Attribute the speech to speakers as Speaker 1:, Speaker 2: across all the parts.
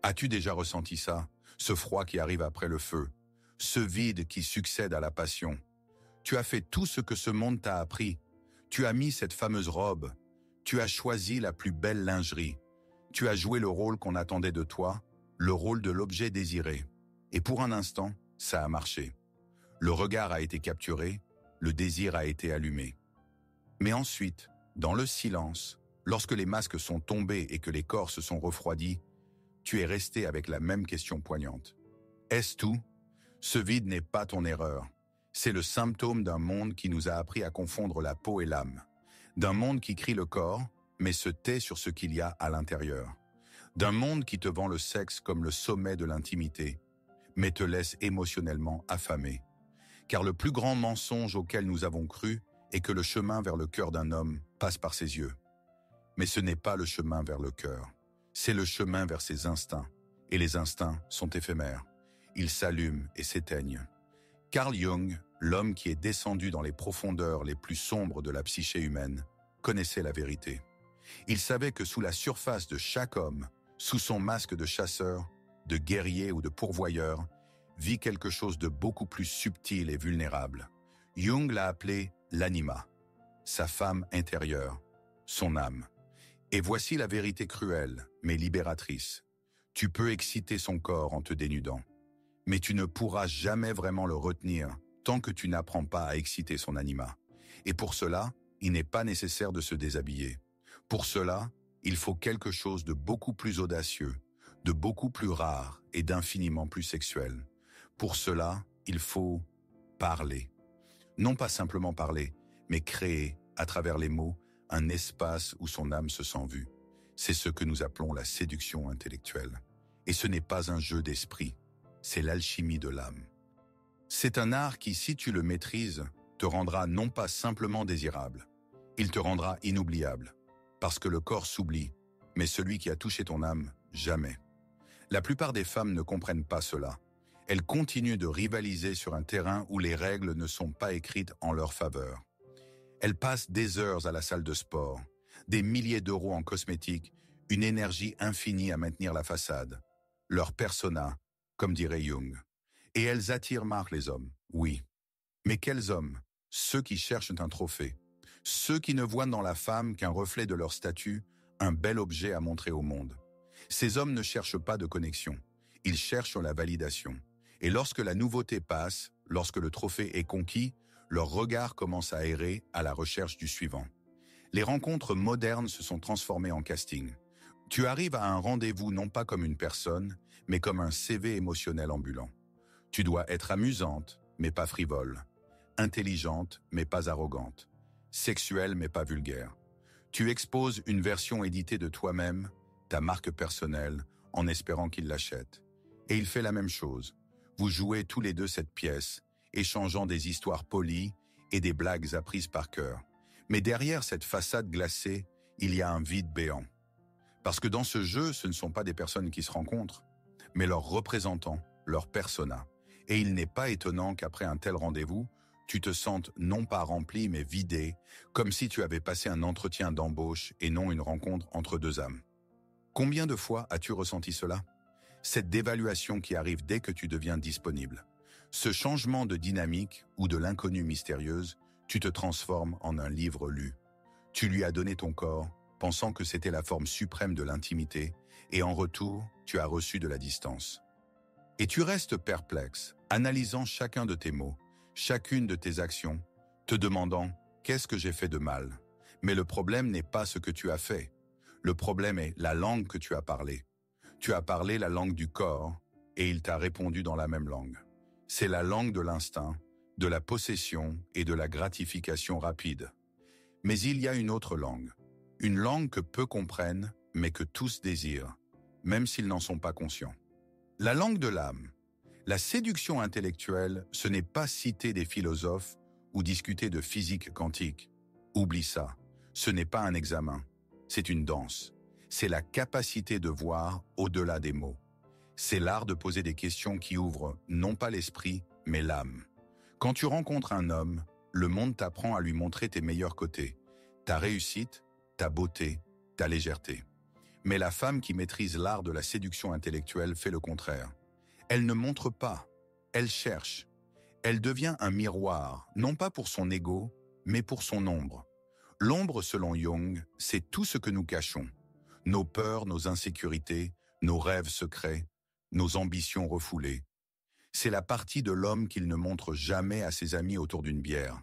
Speaker 1: As-tu déjà ressenti ça? Ce froid qui arrive après le feu, ce vide qui succède à la passion. Tu as fait tout ce que ce monde t'a appris. Tu as mis cette fameuse robe. Tu as choisi la plus belle lingerie. Tu as joué le rôle qu'on attendait de toi, le rôle de l'objet désiré. Et pour un instant, ça a marché. Le regard a été capturé, le désir a été allumé. Mais ensuite, dans le silence, lorsque les masques sont tombés et que les corps se sont refroidis, tu es resté avec la même question poignante. Est-ce tout? Ce vide n'est pas ton erreur. C'est le symptôme d'un monde qui nous a appris à confondre la peau et l'âme. D'un monde qui crie le corps, mais se tait sur ce qu'il y a à l'intérieur. D'un monde qui te vend le sexe comme le sommet de l'intimité, mais te laisse émotionnellement affamé. Car le plus grand mensonge auquel nous avons cru est que le chemin vers le cœur d'un homme passe par ses yeux. Mais ce n'est pas le chemin vers le cœur. C'est le chemin vers ses instincts. Et les instincts sont éphémères. Ils s'allument et s'éteignent. Carl Jung, l'homme qui est descendu dans les profondeurs les plus sombres de la psyché humaine, connaissait la vérité. Il savait que sous la surface de chaque homme, sous son masque de chasseur, de guerrier ou de pourvoyeur, vit quelque chose de beaucoup plus subtil et vulnérable. Jung l'a appelé l'anima, sa femme intérieure, son âme. Et voici la vérité cruelle, mais libératrice. Tu peux exciter son corps en te dénudant, mais tu ne pourras jamais vraiment le retenir tant que tu n'apprends pas à exciter son anima. Et pour cela, il n'est pas nécessaire de se déshabiller. Pour cela, il faut quelque chose de beaucoup plus audacieux, de beaucoup plus rare et d'infiniment plus sexuel. Pour cela, il faut parler. Non pas simplement parler, mais créer, à travers les mots, un espace où son âme se sent vue. C'est ce que nous appelons la séduction intellectuelle. Et ce n'est pas un jeu d'esprit, c'est l'alchimie de l'âme. C'est un art qui, si tu le maîtrises, te rendra non pas simplement désirable, il te rendra inoubliable. Parce que le corps s'oublie, mais celui qui a touché ton âme, jamais. La plupart des femmes ne comprennent pas cela. Elles continuent de rivaliser sur un terrain où les règles ne sont pas écrites en leur faveur. Elles passent des heures à la salle de sport, des milliers d'euros en cosmétiques, une énergie infinie à maintenir la façade. Leur persona, comme dirait Jung. Et elles attirent les hommes, oui. Mais quels hommes? Ceux qui cherchent un trophée. Ceux qui ne voient dans la femme qu'un reflet de leur statut, un bel objet à montrer au monde. Ces hommes ne cherchent pas de connexion, ils cherchent la validation. Et lorsque la nouveauté passe, lorsque le trophée est conquis, leur regard commence à errer à la recherche du suivant. Les rencontres modernes se sont transformées en casting. Tu arrives à un rendez-vous non pas comme une personne, mais comme un CV émotionnel ambulant. Tu dois être amusante, mais pas frivole. Intelligente, mais pas arrogante. Sexuelle, mais pas vulgaire. Tu exposes une version éditée de toi-même, ta marque personnelle, en espérant qu'il l'achète. Et il fait la même chose. Vous jouez tous les deux cette pièce, échangeant des histoires polies et des blagues apprises par cœur. Mais derrière cette façade glacée, il y a un vide béant. Parce que dans ce jeu, ce ne sont pas des personnes qui se rencontrent, mais leurs représentants, leurs personas. Et il n'est pas étonnant qu'après un tel rendez-vous, tu te sentes non pas rempli mais vidé, comme si tu avais passé un entretien d'embauche et non une rencontre entre deux âmes. Combien de fois as-tu ressenti cela? Cette dévaluation qui arrive dès que tu deviens disponible. Ce changement de dynamique ou de l'inconnue mystérieuse, tu te transformes en un livre lu. Tu lui as donné ton corps, pensant que c'était la forme suprême de l'intimité, et en retour, tu as reçu de la distance. Et tu restes perplexe, analysant chacun de tes mots, chacune de tes actions, te demandant « qu'est-ce que j'ai fait de mal ?» Mais le problème n'est pas ce que tu as fait. Le problème est la langue que tu as parlée. Tu as parlé la langue du corps, et il t'a répondu dans la même langue. C'est la langue de l'instinct, de la possession et de la gratification rapide. Mais il y a une autre langue. Une langue que peu comprennent, mais que tous désirent, même s'ils n'en sont pas conscients. La langue de l'âme. La séduction intellectuelle, ce n'est pas citer des philosophes ou discuter de physique quantique. Oublie ça. Ce n'est pas un examen. C'est une danse. C'est la capacité de voir au-delà des mots. C'est l'art de poser des questions qui ouvrent non pas l'esprit, mais l'âme. Quand tu rencontres un homme, le monde t'apprend à lui montrer tes meilleurs côtés, ta réussite, ta beauté, ta légèreté. Mais la femme qui maîtrise l'art de la séduction intellectuelle fait le contraire. Elle ne montre pas, elle cherche. Elle devient un miroir, non pas pour son ego, mais pour son ombre. L'ombre, selon Jung, c'est tout ce que nous cachons. Nos peurs, nos insécurités, nos rêves secrets, nos ambitions refoulées. C'est la partie de l'homme qu'il ne montre jamais à ses amis autour d'une bière.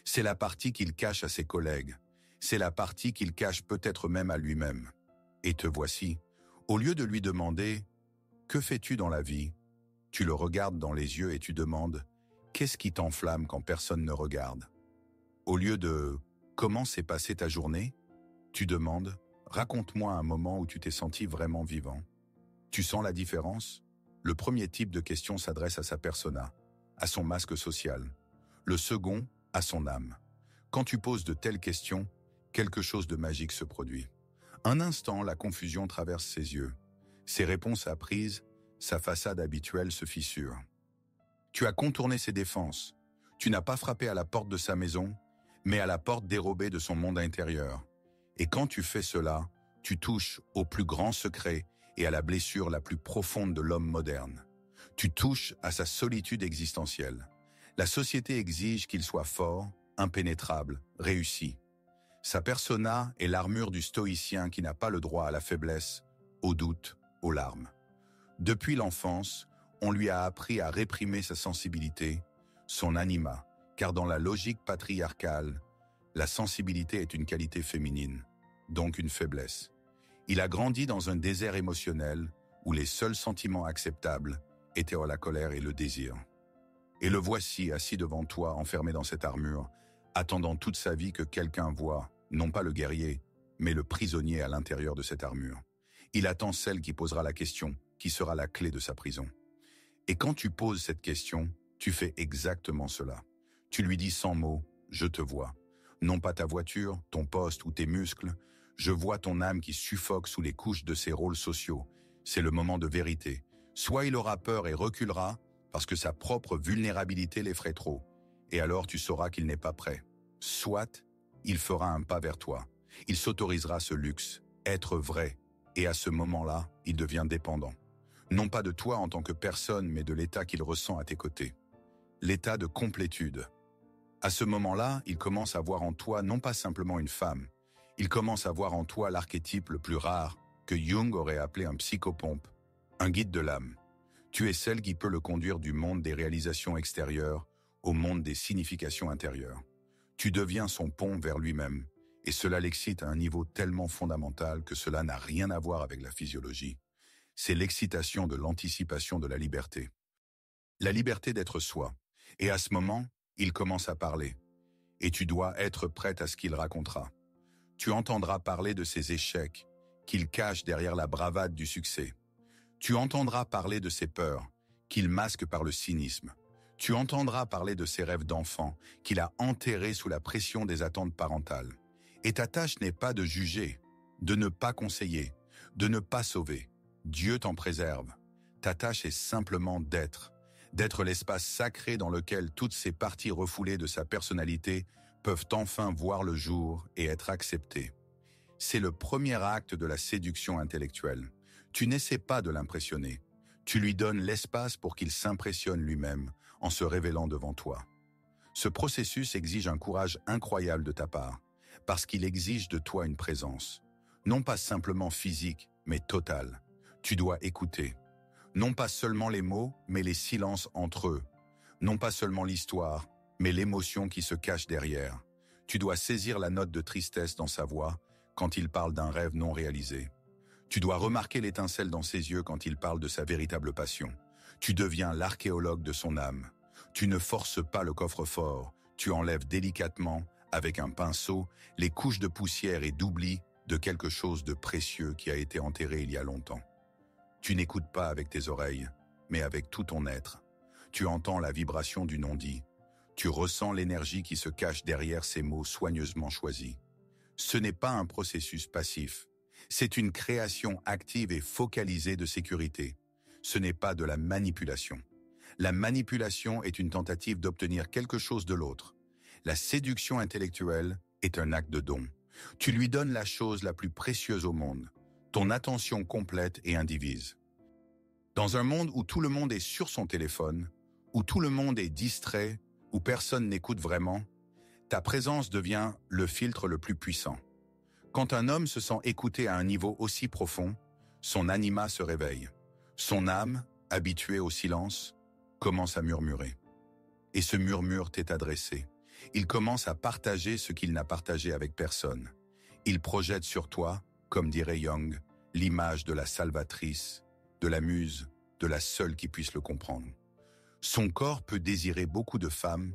Speaker 1: C'est la partie qu'il cache à ses collègues. C'est la partie qu'il cache peut-être même à lui-même. Et te voici. Au lieu de lui demander « Que fais-tu dans la vie ?» Tu le regardes dans les yeux et tu demandes « Qu'est-ce qui t'enflamme quand personne ne regarde ?» Au lieu de « Comment s'est passée ta journée ?» Tu demandes « Raconte-moi un moment où tu t'es senti vraiment vivant. » Tu sens la différence ? Le premier type de question s'adresse à sa persona, à son masque social. Le second, à son âme. Quand tu poses de telles questions, quelque chose de magique se produit. Un instant, la confusion traverse ses yeux. Ses réponses apprises, sa façade habituelle se fissure. Tu as contourné ses défenses. Tu n'as pas frappé à la porte de sa maison, mais à la porte dérobée de son monde intérieur. Et quand tu fais cela, tu touches au plus grand secret et à la blessure la plus profonde de l'homme moderne. Tu touches à sa solitude existentielle. La société exige qu'il soit fort, impénétrable, réussi. Sa persona est l'armure du stoïcien qui n'a pas le droit à la faiblesse, au doute, aux larmes. Depuis l'enfance, on lui a appris à réprimer sa sensibilité, son anima, car dans la logique patriarcale, la sensibilité est une qualité féminine, donc une faiblesse. Il a grandi dans un désert émotionnel où les seuls sentiments acceptables étaient la colère et le désir. Et le voici assis devant toi, enfermé dans cette armure, attendant toute sa vie que quelqu'un voie, non pas le guerrier, mais le prisonnier à l'intérieur de cette armure. Il attend celle qui posera la question, qui sera la clé de sa prison. Et quand tu poses cette question, tu fais exactement cela. Tu lui dis sans mots, je te vois. Non pas ta voiture, ton poste ou tes muscles, je vois ton âme qui suffoque sous les couches de ses rôles sociaux. C'est le moment de vérité. Soit il aura peur et reculera, parce que sa propre vulnérabilité l'effraie trop. Et alors tu sauras qu'il n'est pas prêt. Soit, il fera un pas vers toi. Il s'autorisera ce luxe, être vrai. Et à ce moment-là, il devient dépendant. Non pas de toi en tant que personne, mais de l'état qu'il ressent à tes côtés. L'état de complétude. À ce moment-là, il commence à voir en toi non pas simplement une femme, il commence à voir en toi l'archétype le plus rare que Jung aurait appelé un psychopompe, un guide de l'âme. Tu es celle qui peut le conduire du monde des réalisations extérieures au monde des significations intérieures. Tu deviens son pont vers lui-même, et cela l'excite à un niveau tellement fondamental que cela n'a rien à voir avec la physiologie. C'est l'excitation de l'anticipation de la liberté. La liberté d'être soi. Et à ce moment, il commence à parler. Et tu dois être prête à ce qu'il racontera. Tu entendras parler de ses échecs, qu'il cache derrière la bravade du succès. Tu entendras parler de ses peurs, qu'il masque par le cynisme. Tu entendras parler de ses rêves d'enfant, qu'il a enterrés sous la pression des attentes parentales. Et ta tâche n'est pas de juger, de ne pas conseiller, de ne pas sauver. Dieu t'en préserve. Ta tâche est simplement d'être l'espace sacré dans lequel toutes ces parties refoulées de sa personnalité peuvent enfin voir le jour et être acceptées. C'est le premier acte de la séduction intellectuelle. Tu n'essaies pas de l'impressionner. Tu lui donnes l'espace pour qu'il s'impressionne lui-même en se révélant devant toi. Ce processus exige un courage incroyable de ta part, parce qu'il exige de toi une présence. Non pas simplement physique, mais totale. Tu dois écouter. Non pas seulement les mots, mais les silences entre eux. Non pas seulement l'histoire, mais l'émotion qui se cache derrière. Tu dois saisir la note de tristesse dans sa voix quand il parle d'un rêve non réalisé. Tu dois remarquer l'étincelle dans ses yeux quand il parle de sa véritable passion. Tu deviens l'archéologue de son âme. Tu ne forces pas le coffre-fort, tu enlèves délicatement, avec un pinceau, les couches de poussière et d'oubli de quelque chose de précieux qui a été enterré il y a longtemps. Tu n'écoutes pas avec tes oreilles, mais avec tout ton être. Tu entends la vibration du non-dit. Tu ressens l'énergie qui se cache derrière ces mots soigneusement choisis. Ce n'est pas un processus passif. C'est une création active et focalisée de sécurité. Ce n'est pas de la manipulation. La manipulation est une tentative d'obtenir quelque chose de l'autre. La séduction intellectuelle est un acte de don. Tu lui donnes la chose la plus précieuse au monde, ton attention complète et indivise. Dans un monde où tout le monde est sur son téléphone, où tout le monde est distrait, où personne n'écoute vraiment, ta présence devient le filtre le plus puissant. Quand un homme se sent écouté à un niveau aussi profond, son anima se réveille. Son âme, habituée au silence, commence à murmurer. Et ce murmure t'est adressé. Il commence à partager ce qu'il n'a partagé avec personne. Il projette sur toi, comme dirait Jung, l'image de la salvatrice, de la muse, de la seule qui puisse le comprendre. Son corps peut désirer beaucoup de femmes,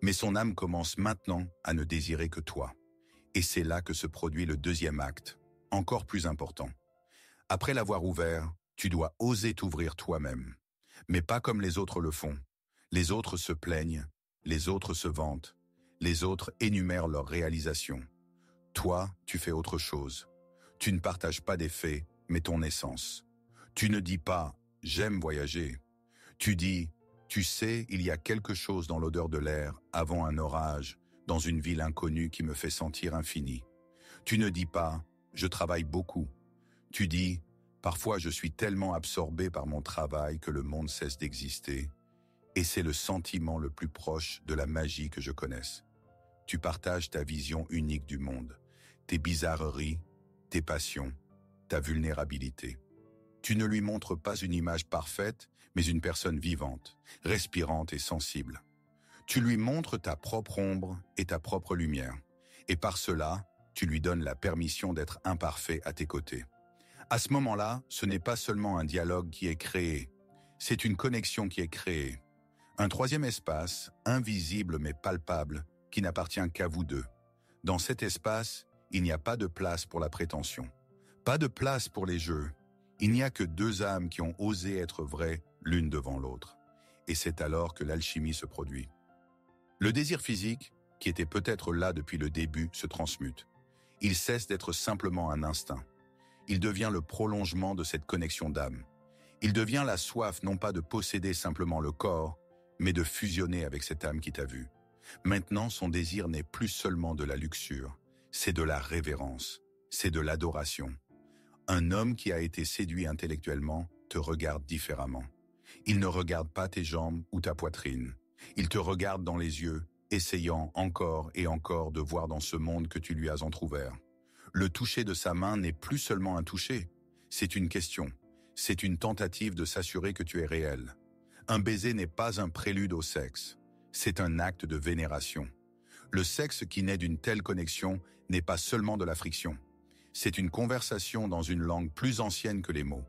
Speaker 1: mais son âme commence maintenant à ne désirer que toi. Et c'est là que se produit le deuxième acte, encore plus important. Après l'avoir ouvert, tu dois oser t'ouvrir toi-même. Mais pas comme les autres le font. Les autres se plaignent, les autres se vantent, les autres énumèrent leurs réalisations. Toi, tu fais autre chose. Tu ne partages pas des faits, mais ton essence. Tu ne dis pas « j'aime voyager ». Tu dis « tu sais, il y a quelque chose dans l'odeur de l'air avant un orage, dans une ville inconnue qui me fait sentir infini ». Tu ne dis pas « je travaille beaucoup ». Tu dis « parfois je suis tellement absorbé par mon travail que le monde cesse d'exister ». Et c'est le sentiment le plus proche de la magie que je connaisse. Tu partages ta vision unique du monde, tes bizarreries, tes passions, ta vulnérabilité. Tu ne lui montres pas une image parfaite, mais une personne vivante, respirante et sensible. Tu lui montres ta propre ombre et ta propre lumière. Et par cela, tu lui donnes la permission d'être imparfait à tes côtés. À ce moment-là, ce n'est pas seulement un dialogue qui est créé, c'est une connexion qui est créée. Un troisième espace, invisible mais palpable, qui n'appartient qu'à vous deux. Dans cet espace, il n'y a pas de place pour la prétention. Pas de place pour les jeux. Il n'y a que deux âmes qui ont osé être vraies l'une devant l'autre. Et c'est alors que l'alchimie se produit. Le désir physique, qui était peut-être là depuis le début, se transmute. Il cesse d'être simplement un instinct. Il devient le prolongement de cette connexion d'âme. Il devient la soif non pas de posséder simplement le corps, mais de fusionner avec cette âme qui t'a vu. Maintenant, son désir n'est plus seulement de la luxure, c'est de la révérence, c'est de l'adoration. Un homme qui a été séduit intellectuellement te regarde différemment. Il ne regarde pas tes jambes ou ta poitrine. Il te regarde dans les yeux, essayant encore et encore de voir dans ce monde que tu lui as entrouvert. Le toucher de sa main n'est plus seulement un toucher, c'est une question, c'est une tentative de s'assurer que tu es réel. Un baiser n'est pas un prélude au sexe, c'est un acte de vénération. Le sexe qui naît d'une telle connexion n'est pas seulement de la friction. C'est une conversation dans une langue plus ancienne que les mots.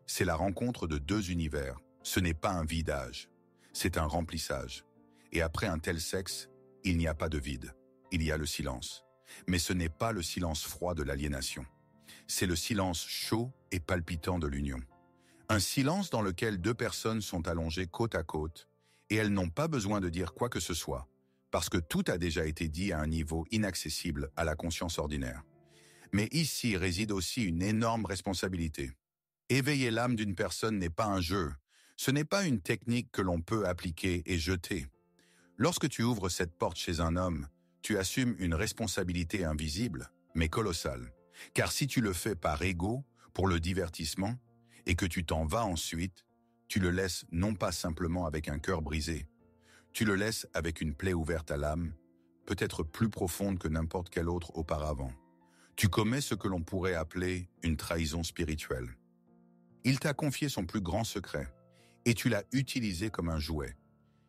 Speaker 1: C'est la rencontre de deux univers. Ce n'est pas un vidage, c'est un remplissage. Et après un tel sexe, il n'y a pas de vide, il y a le silence. Mais ce n'est pas le silence froid de l'aliénation. C'est le silence chaud et palpitant de l'union. Un silence dans lequel deux personnes sont allongées côte à côte et elles n'ont pas besoin de dire quoi que ce soit, parce que tout a déjà été dit à un niveau inaccessible à la conscience ordinaire. Mais ici réside aussi une énorme responsabilité. Éveiller l'âme d'une personne n'est pas un jeu, ce n'est pas une technique que l'on peut appliquer et jeter. Lorsque tu ouvres cette porte chez un homme, tu assumes une responsabilité invisible, mais colossale. Car si tu le fais par ego, pour le divertissement, et que tu t'en vas ensuite, tu le laisses non pas simplement avec un cœur brisé, tu le laisses avec une plaie ouverte à l'âme, peut-être plus profonde que n'importe quelle autre auparavant. Tu commets ce que l'on pourrait appeler une trahison spirituelle. Il t'a confié son plus grand secret, et tu l'as utilisé comme un jouet.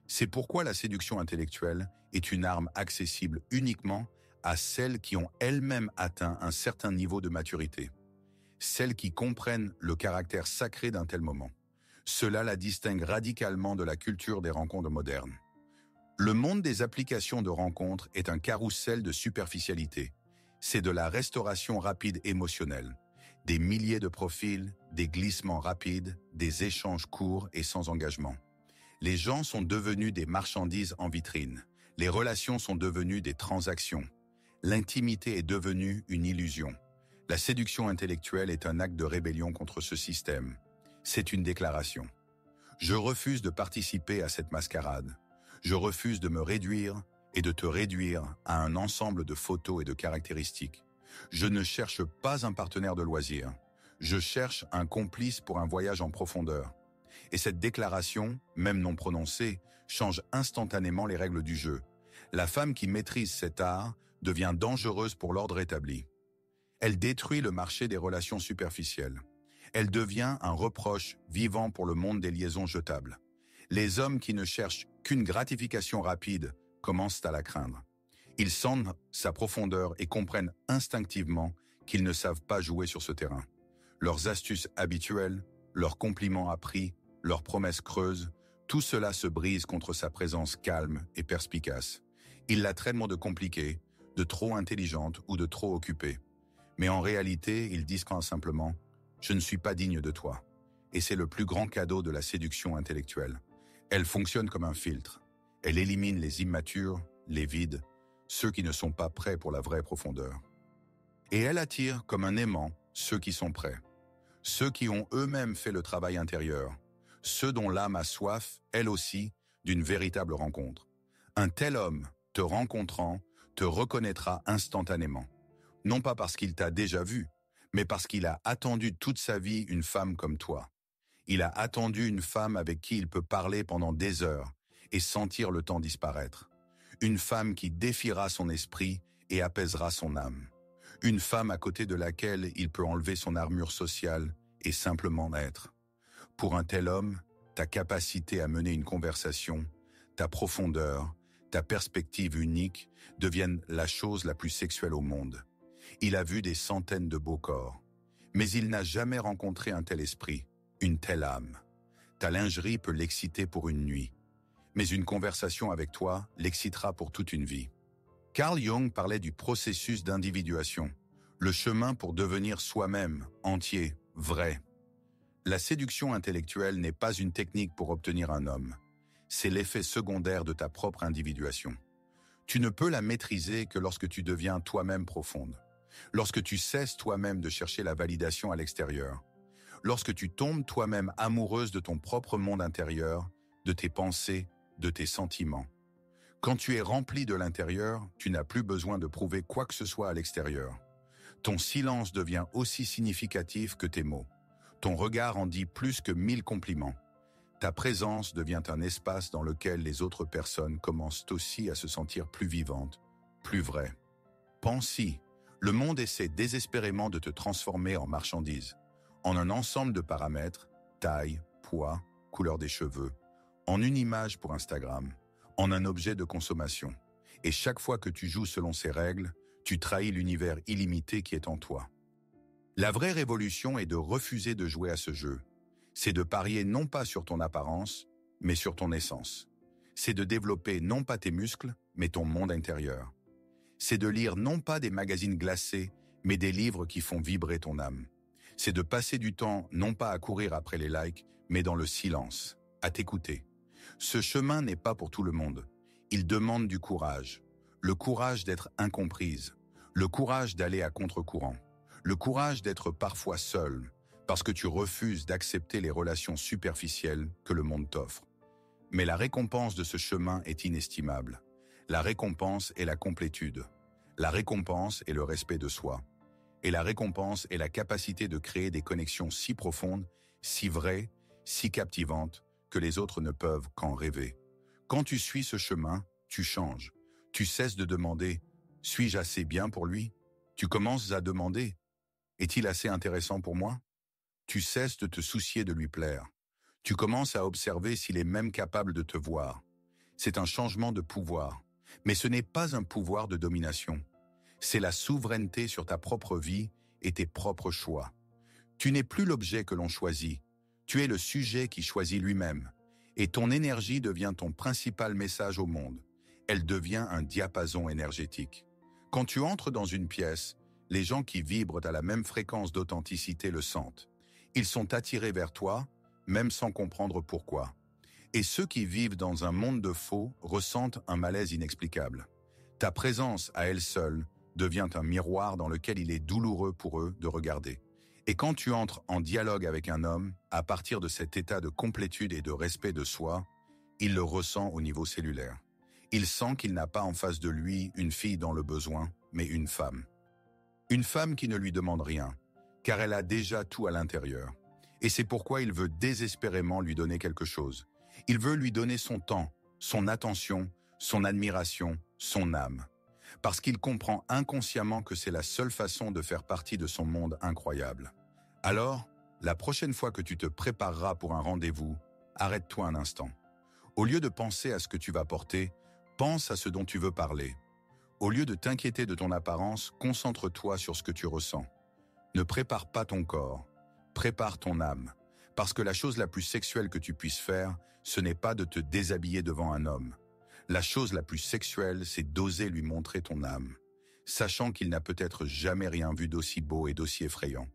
Speaker 1: C'est pourquoi la séduction intellectuelle est une arme accessible uniquement à celles qui ont elles-mêmes atteint un certain niveau de maturité. Celles qui comprennent le caractère sacré d'un tel moment. Cela la distingue radicalement de la culture des rencontres modernes. Le monde des applications de rencontres est un carrousel de superficialité. C'est de la restauration rapide émotionnelle. Des milliers de profils, des glissements rapides, des échanges courts et sans engagement. Les gens sont devenus des marchandises en vitrine. Les relations sont devenues des transactions. L'intimité est devenue une illusion. La séduction intellectuelle est un acte de rébellion contre ce système. C'est une déclaration. Je refuse de participer à cette mascarade. Je refuse de me réduire et de te réduire à un ensemble de photos et de caractéristiques. Je ne cherche pas un partenaire de loisir. Je cherche un complice pour un voyage en profondeur. Et cette déclaration, même non prononcée, change instantanément les règles du jeu. La femme qui maîtrise cet art devient dangereuse pour l'ordre établi. Elle détruit le marché des relations superficielles. Elle devient un reproche vivant pour le monde des liaisons jetables. Les hommes qui ne cherchent qu'une gratification rapide commencent à la craindre. Ils sentent sa profondeur et comprennent instinctivement qu'ils ne savent pas jouer sur ce terrain. Leurs astuces habituelles, leurs compliments appris, leurs promesses creuses, tout cela se brise contre sa présence calme et perspicace. Il la traite de compliquée, de trop intelligente ou de trop occupée. Mais en réalité, ils disent simplement « Je ne suis pas digne de toi ». Et c'est le plus grand cadeau de la séduction intellectuelle. Elle fonctionne comme un filtre. Elle élimine les immatures, les vides, ceux qui ne sont pas prêts pour la vraie profondeur. Et elle attire comme un aimant ceux qui sont prêts. Ceux qui ont eux-mêmes fait le travail intérieur. Ceux dont l'âme a soif, elle aussi, d'une véritable rencontre. Un tel homme, te rencontrant, te reconnaîtra instantanément. Non pas parce qu'il t'a déjà vu, mais parce qu'il a attendu toute sa vie une femme comme toi. Il a attendu une femme avec qui il peut parler pendant des heures et sentir le temps disparaître. Une femme qui défiera son esprit et apaisera son âme. Une femme à côté de laquelle il peut enlever son armure sociale et simplement être. Pour un tel homme, ta capacité à mener une conversation, ta profondeur, ta perspective unique deviennent la chose la plus sexuelle au monde. Il a vu des centaines de beaux corps, mais il n'a jamais rencontré un tel esprit, une telle âme. Ta lingerie peut l'exciter pour une nuit, mais une conversation avec toi l'excitera pour toute une vie. Carl Jung parlait du processus d'individuation, le chemin pour devenir soi-même, entier, vrai. La séduction intellectuelle n'est pas une technique pour obtenir un homme. C'est l'effet secondaire de ta propre individuation. Tu ne peux la maîtriser que lorsque tu deviens toi-même profonde. Lorsque tu cesses toi-même de chercher la validation à l'extérieur. Lorsque tu tombes toi-même amoureuse de ton propre monde intérieur, de tes pensées, de tes sentiments. Quand tu es rempli de l'intérieur, tu n'as plus besoin de prouver quoi que ce soit à l'extérieur. Ton silence devient aussi significatif que tes mots. Ton regard en dit plus que 1000 compliments. Ta présence devient un espace dans lequel les autres personnes commencent aussi à se sentir plus vivantes, plus vraies. Pense-y, le monde essaie désespérément de te transformer en marchandise, en un ensemble de paramètres, taille, poids, couleur des cheveux, en une image pour Instagram, en un objet de consommation. Et chaque fois que tu joues selon ces règles, tu trahis l'univers illimité qui est en toi. La vraie révolution est de refuser de jouer à ce jeu. C'est de parier non pas sur ton apparence, mais sur ton essence. C'est de développer non pas tes muscles, mais ton monde intérieur. C'est de lire non pas des magazines glacés, mais des livres qui font vibrer ton âme. C'est de passer du temps non pas à courir après les likes, mais dans le silence, à t'écouter. Ce chemin n'est pas pour tout le monde. Il demande du courage. Le courage d'être incomprise. Le courage d'aller à contre-courant. Le courage d'être parfois seul, parce que tu refuses d'accepter les relations superficielles que le monde t'offre. Mais la récompense de ce chemin est inestimable. La récompense est la complétude. La récompense est le respect de soi. Et la récompense est la capacité de créer des connexions si profondes, si vraies, si captivantes, que les autres ne peuvent qu'en rêver. Quand tu suis ce chemin, tu changes. Tu cesses de demander « Suis-je assez bien pour lui ?» Tu commences à demander « Est-il assez intéressant pour moi ?» Tu cesses de te soucier de lui plaire. Tu commences à observer s'il est même capable de te voir. C'est un changement de pouvoir. Mais ce n'est pas un pouvoir de domination. C'est la souveraineté sur ta propre vie et tes propres choix. Tu n'es plus l'objet que l'on choisit. Tu es le sujet qui choisit lui-même. Et ton énergie devient ton principal message au monde. Elle devient un diapason énergétique. Quand tu entres dans une pièce, les gens qui vibrent à la même fréquence d'authenticité le sentent. Ils sont attirés vers toi, même sans comprendre pourquoi. Et ceux qui vivent dans un monde de faux ressentent un malaise inexplicable. Ta présence à elle seule devient un miroir dans lequel il est douloureux pour eux de regarder. Et quand tu entres en dialogue avec un homme, à partir de cet état de complétude et de respect de soi, il le ressent au niveau cellulaire. Il sent qu'il n'a pas en face de lui une fille dans le besoin, mais une femme. Une femme qui ne lui demande rien, car elle a déjà tout à l'intérieur. Et c'est pourquoi il veut désespérément lui donner quelque chose. Il veut lui donner son temps, son attention, son admiration, son âme. Parce qu'il comprend inconsciemment que c'est la seule façon de faire partie de son monde incroyable. Alors, la prochaine fois que tu te prépareras pour un rendez-vous, arrête-toi un instant. Au lieu de penser à ce que tu vas porter, pense à ce dont tu veux parler. Au lieu de t'inquiéter de ton apparence, concentre-toi sur ce que tu ressens. Ne prépare pas ton corps, prépare ton âme. Parce que la chose la plus sexuelle que tu puisses faire, ce n'est pas de te déshabiller devant un homme. La chose la plus sexuelle, c'est d'oser lui montrer ton âme, sachant qu'il n'a peut-être jamais rien vu d'aussi beau et d'aussi effrayant.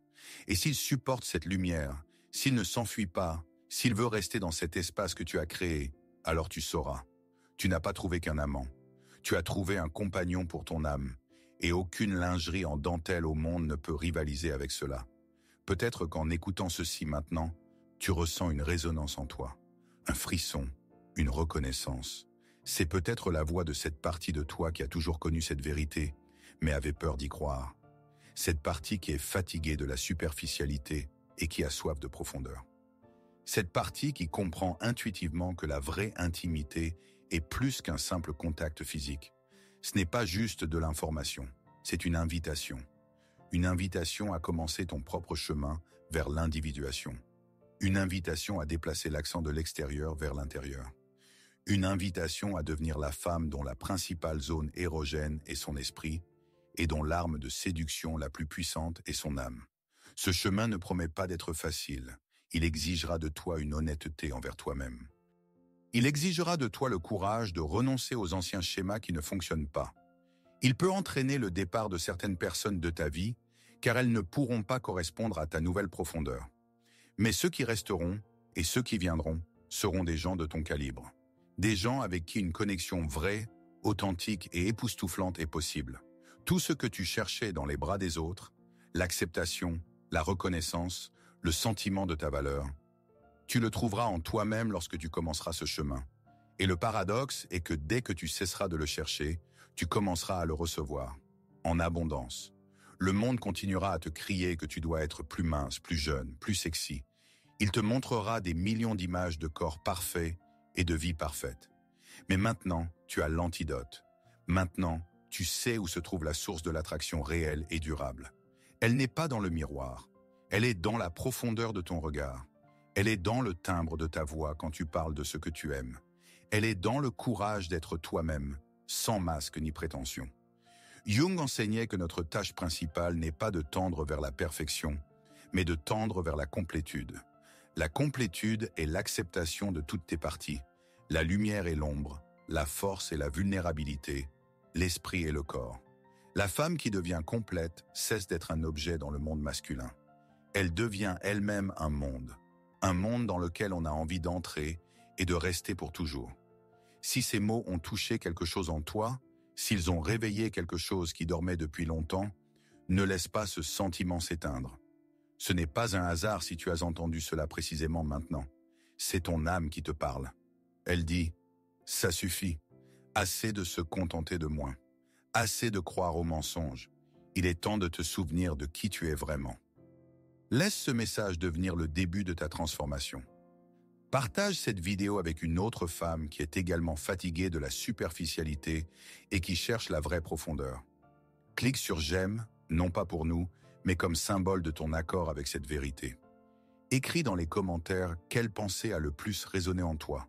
Speaker 1: Et s'il supporte cette lumière, s'il ne s'enfuit pas, s'il veut rester dans cet espace que tu as créé, alors tu sauras. Tu n'as pas trouvé qu'un amant. Tu as trouvé un compagnon pour ton âme, et aucune lingerie en dentelle au monde ne peut rivaliser avec cela. Peut-être qu'en écoutant ceci maintenant, tu ressens une résonance en toi, un frisson, une reconnaissance. C'est peut-être la voix de cette partie de toi qui a toujours connu cette vérité, mais avait peur d'y croire. Cette partie qui est fatiguée de la superficialité et qui a soif de profondeur. Cette partie qui comprend intuitivement que la vraie intimité est plus qu'un simple contact physique. Ce n'est pas juste de l'information, c'est une invitation. Une invitation à commencer ton propre chemin vers l'individuation. Une invitation à déplacer l'accent de l'extérieur vers l'intérieur. Une invitation à devenir la femme dont la principale zone érogène est son esprit et dont l'arme de séduction la plus puissante est son âme. Ce chemin ne promet pas d'être facile. Il exigera de toi une honnêteté envers toi-même. Il exigera de toi le courage de renoncer aux anciens schémas qui ne fonctionnent pas. Il peut entraîner le départ de certaines personnes de ta vie, car elles ne pourront pas correspondre à ta nouvelle profondeur. Mais ceux qui resteront et ceux qui viendront seront des gens de ton calibre. Des gens avec qui une connexion vraie, authentique et époustouflante est possible. Tout ce que tu cherchais dans les bras des autres, l'acceptation, la reconnaissance, le sentiment de ta valeur, tu le trouveras en toi-même lorsque tu commenceras ce chemin. Et le paradoxe est que dès que tu cesseras de le chercher, tu commenceras à le recevoir, en abondance. Le monde continuera à te crier que tu dois être plus mince, plus jeune, plus sexy. Il te montrera des millions d'images de corps parfaits et de vie parfaite. Mais maintenant, tu as l'antidote. Maintenant, tu sais où se trouve la source de l'attraction réelle et durable. Elle n'est pas dans le miroir. Elle est dans la profondeur de ton regard. Elle est dans le timbre de ta voix quand tu parles de ce que tu aimes. Elle est dans le courage d'être toi-même, sans masque ni prétention. Jung enseignait que notre tâche principale n'est pas de tendre vers la perfection, mais de tendre vers la complétude. La complétude est l'acceptation de toutes tes parties. La lumière et l'ombre, la force et la vulnérabilité, l'esprit et le corps. La femme qui devient complète cesse d'être un objet dans le monde masculin. Elle devient elle-même un monde dans lequel on a envie d'entrer et de rester pour toujours. Si ces mots ont touché quelque chose en toi, s'ils ont réveillé quelque chose qui dormait depuis longtemps, ne laisse pas ce sentiment s'éteindre. Ce n'est pas un hasard si tu as entendu cela précisément maintenant. C'est ton âme qui te parle. Elle dit « Ça suffit, assez de se contenter de moins, assez de croire aux mensonges. Il est temps de te souvenir de qui tu es vraiment. » Laisse ce message devenir le début de ta transformation. Partage cette vidéo avec une autre femme qui est également fatiguée de la superficialité et qui cherche la vraie profondeur. Clique sur « J'aime », non pas pour nous, mais comme symbole de ton accord avec cette vérité. Écris dans les commentaires quelle pensée a le plus résonné en toi,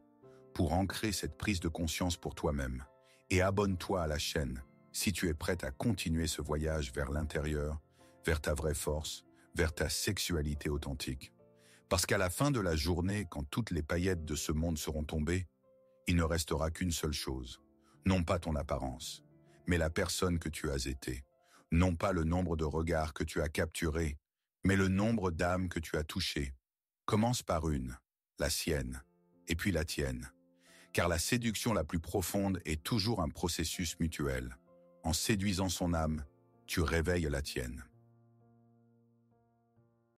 Speaker 1: pour ancrer cette prise de conscience pour toi-même. Et abonne-toi à la chaîne si tu es prête à continuer ce voyage vers l'intérieur, vers ta vraie force, vers ta sexualité authentique. Parce qu'à la fin de la journée, quand toutes les paillettes de ce monde seront tombées, il ne restera qu'une seule chose. Non pas ton apparence, mais la personne que tu as été. Non pas le nombre de regards que tu as capturés, mais le nombre d'âmes que tu as touchées. Commence par une, la sienne, et puis la tienne. Car la séduction la plus profonde est toujours un processus mutuel. En séduisant son âme, tu réveilles la tienne.